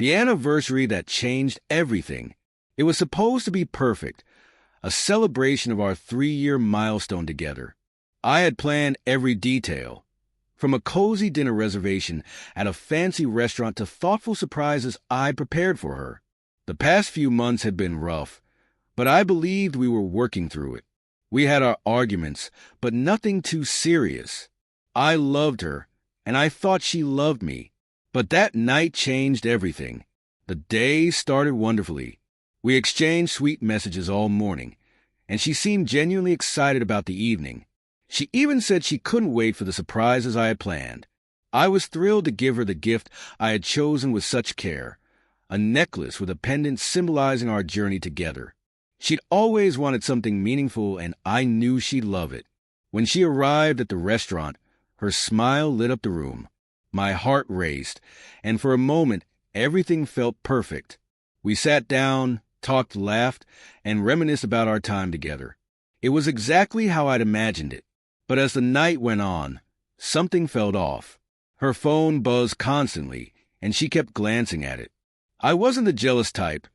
The anniversary that changed everything. It was supposed to be perfect, a celebration of our 3-year milestone together. I had planned every detail, from a cozy dinner reservation at a fancy restaurant to thoughtful surprises I prepared for her. The past few months had been rough, but I believed we were working through it. We had our arguments, but nothing too serious. I loved her, and I thought she loved me. But that night changed everything. The day started wonderfully. We exchanged sweet messages all morning, and she seemed genuinely excited about the evening. She even said she couldn't wait for the surprises I had planned. I was thrilled to give her the gift I had chosen with such care, a necklace with a pendant symbolizing our journey together. She'd always wanted something meaningful, and I knew she'd love it. When she arrived at the restaurant, her smile lit up the room. My heart raced, and for a moment, everything felt perfect. We sat down, talked, laughed, and reminisced about our time together. It was exactly how I'd imagined it. But as the night went on, something felt off. Her phone buzzed constantly, and she kept glancing at it. I wasn't the jealous type,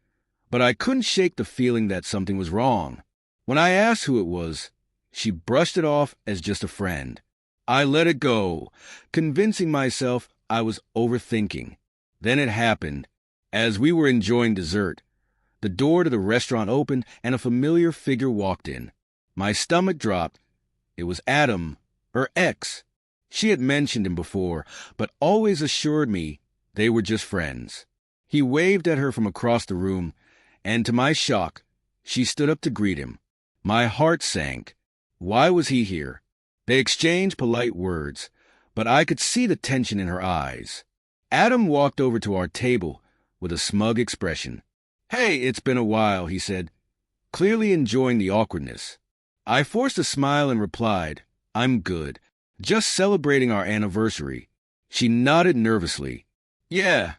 but I couldn't shake the feeling that something was wrong. When I asked who it was, she brushed it off as just a friend. I let it go, convincing myself I was overthinking. Then it happened. As we were enjoying dessert, the door to the restaurant opened and a familiar figure walked in. My stomach dropped. It was Adam, her ex. She had mentioned him before, but always assured me they were just friends. He waved at her from across the room, and to my shock, she stood up to greet him. My heart sank. Why was he here? They exchanged polite words, but I could see the tension in her eyes. Adam walked over to our table with a smug expression. "Hey, it's been a while," he said, clearly enjoying the awkwardness. I forced a smile and replied, "I'm good. Just celebrating our anniversary." She nodded nervously. "Yeah,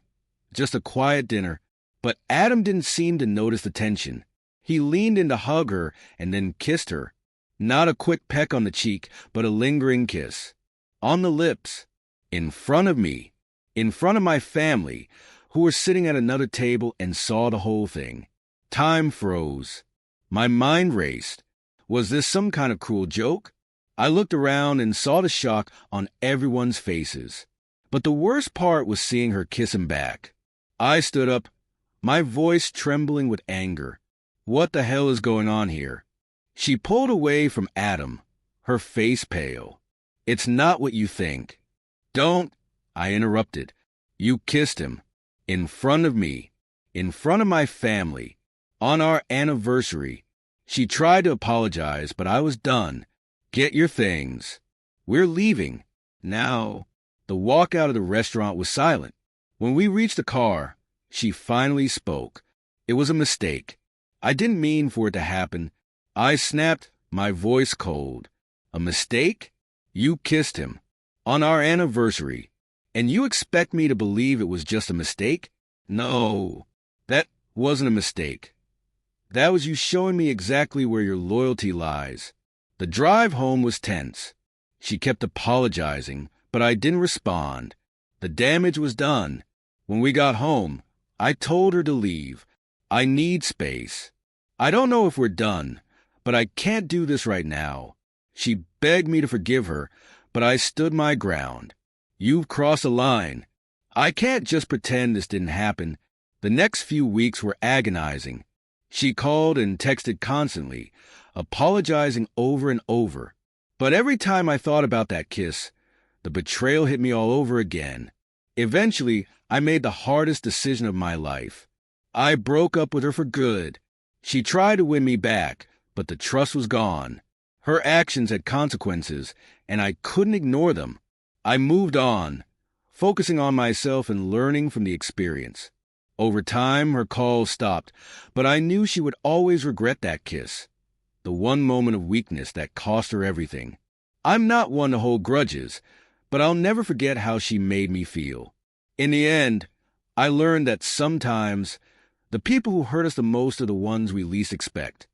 just a quiet dinner." But Adam didn't seem to notice the tension. He leaned in to hug her and then kissed her. Not a quick peck on the cheek, but a lingering kiss. On the lips. In front of me. In front of my family, who were sitting at another table and saw the whole thing. Time froze. My mind raced. Was this some kind of cruel joke? I looked around and saw the shock on everyone's faces. But the worst part was seeing her kiss him back. I stood up, my voice trembling with anger. What the hell is going on here? She pulled away from Adam, her face pale. "It's not what you think." "Don't," I interrupted. "You kissed him. In front of me. In front of my family. On our anniversary." She tried to apologize, but I was done. "Get your things. We're leaving. Now." The walk out of the restaurant was silent. When we reached the car, she finally spoke. It was a mistake. I didn't mean for it to happen. I snapped, my voice cold. "A mistake? You kissed him. On our anniversary. And you expect me to believe it was just a mistake? No, that wasn't a mistake. That was you showing me exactly where your loyalty lies." The drive home was tense. She kept apologizing, but I didn't respond. The damage was done. When we got home, I told her to leave. I need space. "I don't know if we're done, but I can't do this right now." She begged me to forgive her, but I stood my ground. "You've crossed a line. I can't just pretend this didn't happen." The next few weeks were agonizing. She called and texted constantly, apologizing over and over. But every time I thought about that kiss, the betrayal hit me all over again. Eventually, I made the hardest decision of my life. I broke up with her for good. She tried to win me back, but the trust was gone. Her actions had consequences, and I couldn't ignore them. I moved on, focusing on myself and learning from the experience. Over time, her calls stopped, but I knew she would always regret that kiss, the one moment of weakness that cost her everything. I'm not one to hold grudges, but I'll never forget how she made me feel. In the end, I learned that sometimes the people who hurt us the most are the ones we least expect.